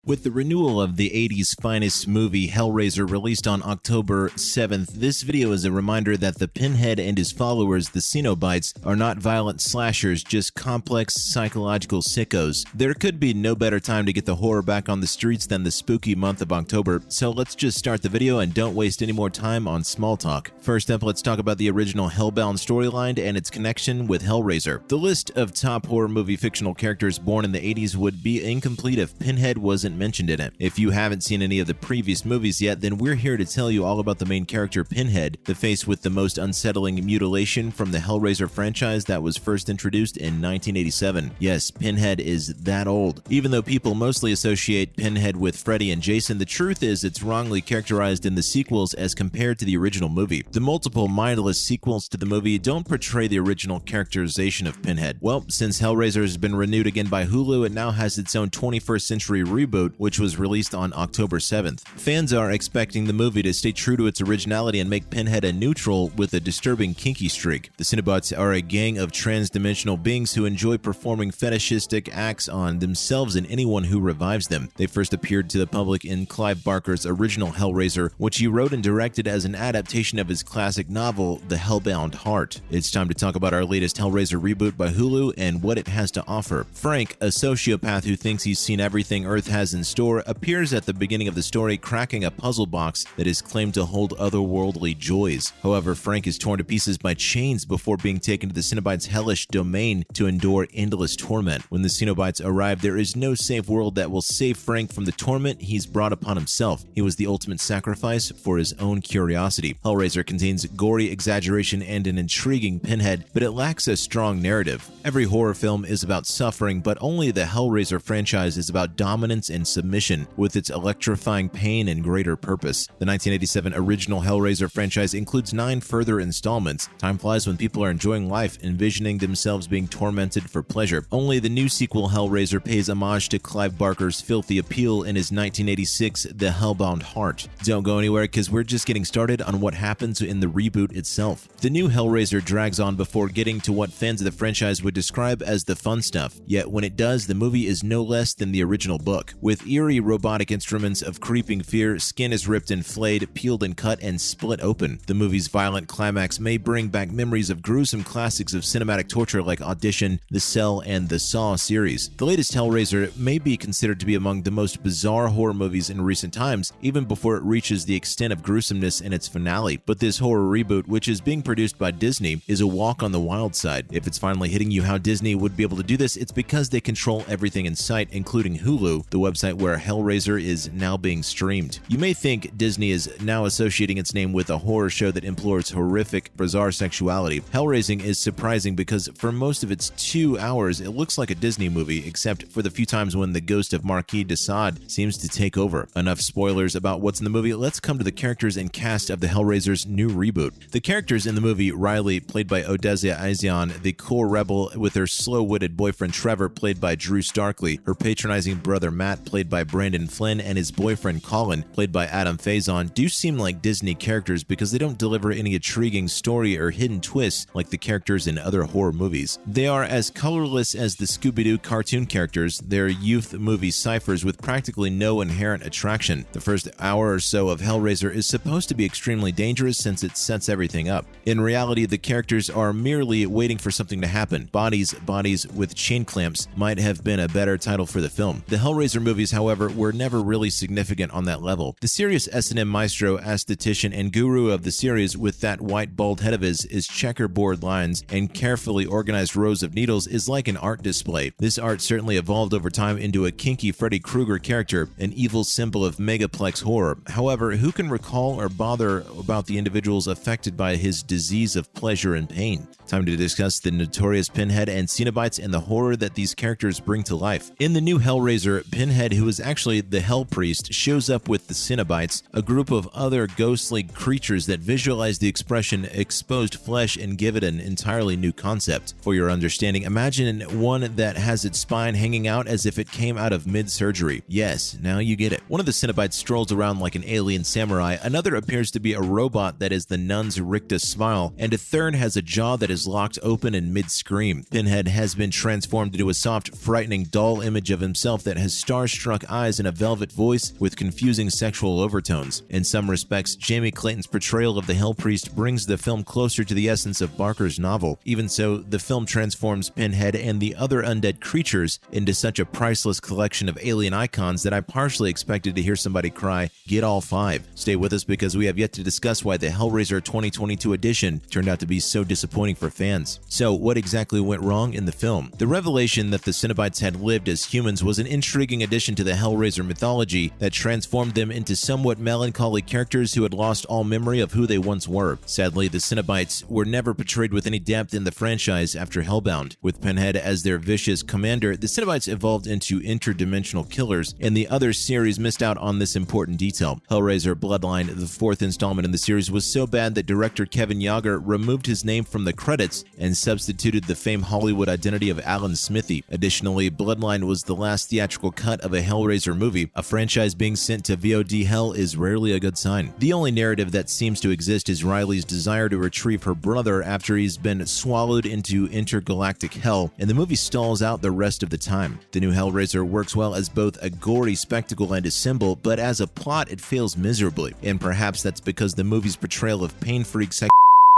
With the renewal of the 80s finest movie Hellraiser released on October 7th, this video is a reminder that the Pinhead and his followers, the Cenobites, are not violent slashers, just complex psychological sickos. There could be no better time to get the horror back on the streets than the spooky month of October, so let's just start the video and don't waste any more time on small talk. First up, let's talk about the original Hellbound storyline and its connection with Hellraiser. The list of top horror movie fictional characters born in the 80s would be incomplete if Pinhead wasn't mentioned in it. If you haven't seen any of the previous movies yet, then we're here to tell you all about the main character Pinhead, the face with the most unsettling mutilation from the Hellraiser franchise that was first introduced in 1987. Yes, Pinhead is that old. Even though people mostly associate Pinhead with Freddy and Jason, the truth is it's wrongly characterized in the sequels as compared to the original movie. The multiple mindless sequels to the movie don't portray the original characterization of Pinhead. Well, since Hellraiser has been renewed again by Hulu, it now has its own 21st century reboot, which was released on October 7th. Fans are expecting the movie to stay true to its originality and make Pinhead a neutral with a disturbing kinky streak. The Cenobites are a gang of trans-dimensional beings who enjoy performing fetishistic acts on themselves and anyone who revives them. They first appeared to the public in Clive Barker's original Hellraiser, which he wrote and directed as an adaptation of his classic novel, The Hellbound Heart. It's time to talk about our latest Hellraiser reboot by Hulu and what it has to offer. Frank, a sociopath who thinks he's seen everything Earth has in store, appears at the beginning of the story cracking a puzzle box that is claimed to hold otherworldly joys. However, Frank is torn to pieces by chains before being taken to the Cenobites' hellish domain to endure endless torment. When the Cenobites arrive, there is no safe world that will save Frank from the torment he's brought upon himself. He was the ultimate sacrifice for his own curiosity. Hellraiser contains gory exaggeration and an intriguing Pinhead, but it lacks a strong narrative. Every horror film is about suffering, but only the Hellraiser franchise is about dominance and submission, with its electrifying pain and greater purpose. The 1987 original Hellraiser franchise includes 9 further installments. Time flies when people are enjoying life, envisioning themselves being tormented for pleasure. Only the new sequel Hellraiser pays homage to Clive Barker's filthy appeal in his 1986 The Hellbound Heart. Don't go anywhere because we're just getting started on what happens in the reboot itself. The new Hellraiser drags on before getting to what fans of the franchise would describe as the fun stuff. Yet when it does, the movie is no less than the original book. With eerie robotic instruments of creeping fear, skin is ripped and flayed, peeled and cut, and split open. The movie's violent climax may bring back memories of gruesome classics of cinematic torture like Audition, The Cell, and the Saw series. The latest Hellraiser may be considered to be among the most bizarre horror movies in recent times, even before it reaches the extent of gruesomeness in its finale. But this horror reboot, which is being produced by Disney, is a walk on the wild side. If it's finally hitting you how Disney would be able to do this, it's because they control everything in sight, including Hulu, the website where Hellraiser is now being streamed. You may think Disney is now associating its name with a horror show that implores horrific, bizarre sexuality. Hellraising is surprising because for most of its 2 hours, it looks like a Disney movie, except for the few times when the ghost of Marquis de Sade seems to take over. Enough spoilers about what's in the movie, let's come to the characters and cast of the Hellraiser's new reboot. The characters in the movie: Riley, played by Odessa Aizion, the cool rebel with her slow-witted boyfriend Trevor, played by Drew Starkley, her patronizing brother Matt, played by Brandon Flynn, and his boyfriend Colin, played by Adam Faison, do seem like Disney characters because they don't deliver any intriguing story or hidden twists like the characters in other horror movies. They are as colorless as the Scooby-Doo cartoon characters. They're youth movie ciphers with practically no inherent attraction. The first hour or so of Hellraiser is supposed to be extremely dangerous since it sets everything up. In reality, the characters are merely waiting for something to happen. Bodies with chain clamps might have been a better title for the film. The Hellraiser movies, however, were never really significant on that level. The serious S&M maestro, aesthetician, and guru of the series, with that white bald head of his checkerboard lines and carefully organized rows of needles, is like an art display. This art certainly evolved over time into a kinky Freddy Krueger character, an evil symbol of megaplex horror. However, who can recall or bother about the individuals affected by his disease of pleasure and pain? Time to discuss the notorious Pinhead and Cenobites and the horror that these characters bring to life. In the new Hellraiser, Pinhead, who is actually the Hell Priest, shows up with the Cenobites, a group of other ghostly creatures that visualize the expression exposed flesh and give it an entirely new concept. For your understanding, imagine one that has its spine hanging out as if it came out of mid-surgery. Yes, now you get it. One of the Cenobites strolls around like an alien samurai, another appears to be a robot that is the nun's rictus smile, and a third has a jaw that is is locked open in mid-scream. Pinhead has been transformed into a soft, frightening doll image of himself that has star-struck eyes and a velvet voice with confusing sexual overtones. In some respects, Jamie Clayton's portrayal of the Hell Priest brings the film closer to the essence of Barker's novel. Even so, the film transforms Pinhead and the other undead creatures into such a priceless collection of alien icons that I partially expected to hear somebody cry, "Get all 5." Stay with us because we have yet to discuss why the Hellraiser 2022 edition turned out to be so disappointing for fans. So, what exactly went wrong in the film? The revelation that the Cenobites had lived as humans was an intriguing addition to the Hellraiser mythology that transformed them into somewhat melancholy characters who had lost all memory of who they once were. Sadly, the Cenobites were never portrayed with any depth in the franchise after Hellbound. With Pinhead as their vicious commander, the Cenobites evolved into interdimensional killers, and the other series missed out on this important detail. Hellraiser Bloodline, the 4th installment in the series, was so bad that director Kevin Yager removed his name from the credits and substituted the famed Hollywood identity of Alan Smithy. Additionally, Bloodline was the last theatrical cut of a Hellraiser movie. A franchise being sent to VOD hell is rarely a good sign. The only narrative that seems to exist is Riley's desire to retrieve her brother after he's been swallowed into intergalactic hell, and the movie stalls out the rest of the time. The new Hellraiser works well as both a gory spectacle and a symbol, but as a plot it fails miserably, and perhaps that's because the movie's portrayal of pain-freak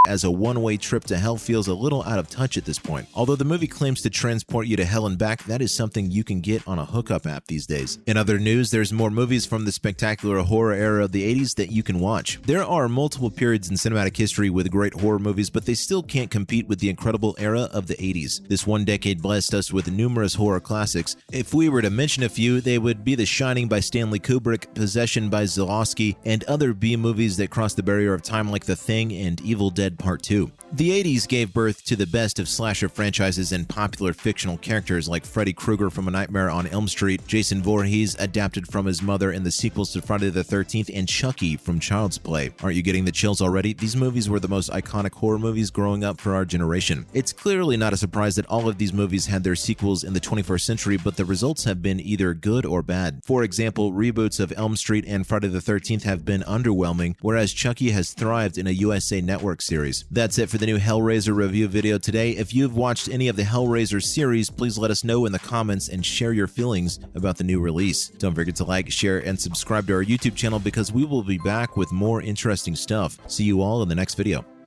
as a one-way trip to hell feels a little out of touch at this point. Although the movie claims to transport you to hell and back, that is something you can get on a hookup app these days. In other news, there's more movies from the spectacular horror era of the 80s that you can watch. There are multiple periods in cinematic history with great horror movies, but they still can't compete with the incredible era of the 80s. This one decade blessed us with numerous horror classics. If we were to mention a few, they would be The Shining by Stanley Kubrick, Possession by Zalowski, and other B-movies that crossed the barrier of time like The Thing and Evil Dead Part 2. The 80s gave birth to the best of slasher franchises and popular fictional characters like Freddy Krueger from A Nightmare on Elm Street, Jason Voorhees adapted from his mother in the sequels to Friday the 13th, and Chucky from Child's Play. Aren't you getting the chills already? These movies were the most iconic horror movies growing up for our generation. It's clearly not a surprise that all of these movies had their sequels in the 21st century, but the results have been either good or bad. For example, reboots of Elm Street and Friday the 13th have been underwhelming, whereas Chucky has thrived in a USA Network series. That's it for the new Hellraiser review video today. If you've watched any of the Hellraiser series, please let us know in the comments and share your feelings about the new release. Don't forget to like, share, and subscribe to our YouTube channel because we will be back with more interesting stuff. See you all in the next video.